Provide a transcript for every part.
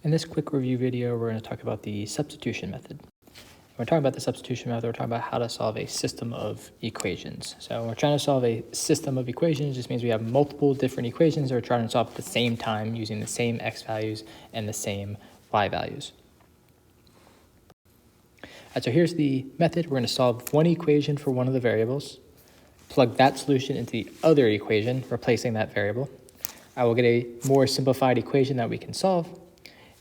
In this quick review video, we're going to talk about the substitution method. When we're talking about the substitution method, we're talking about how to solve a system of equations. So when we're trying to solve a system of equations, it just means we have multiple different equations that we're trying to solve at the same time using the same x values and the same y values. All right, so here's the method. We're going to solve one equation for one of the variables, plug that solution into the other equation, replacing that variable. I will get a more simplified equation that we can solve.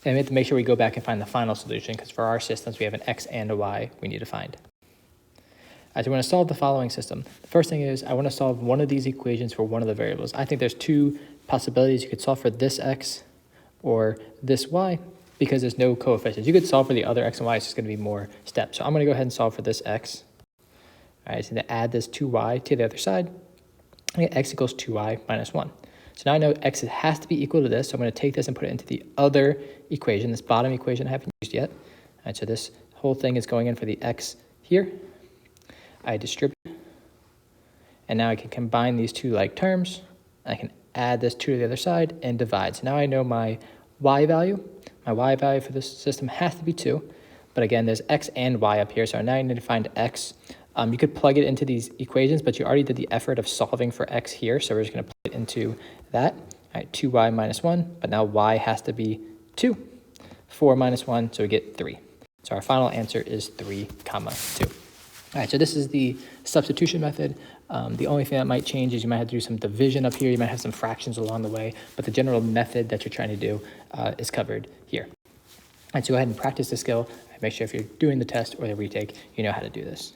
And we have to make sure we go back and find the final solution because for our systems, we have an x and a y we need to find. All right, so we're going to solve the following system. The first thing is I want to solve one of these equations for one of the variables. I think there's two possibilities. You could solve for this x or this y because there's no coefficients. You could solve for the other x and y. It's just going to be more steps. So I'm going to go ahead and solve for this x. All right, so to add this 2y to the other side, I get x equals 2y minus 1. So now I know x has to be equal to this, so I'm going to take this and put it into the other equation, this bottom equation I haven't used yet. All right, so this whole thing is going in for the x here. I distribute, and now I can combine these two like terms. I can add this 2 to the other side and divide. So now I know my y value. My y value for this system has to be 2, but again, there's x and y up here, so now I need to find x. You could plug it into these equations, but you already did the effort of solving for x here, so we're just going to plug it into that. All right, 2y minus 1, but now y has to be 2. 4 minus 1, so we get 3. So our final answer is 3, 2. All right, so this is the substitution method. The only thing that might change is you might have to do some division up here. You might have some fractions along the way, but the general method that you're trying to do is covered here. All right, so go ahead and practice the skill. Make sure if you're doing the test or the retake, you know how to do this.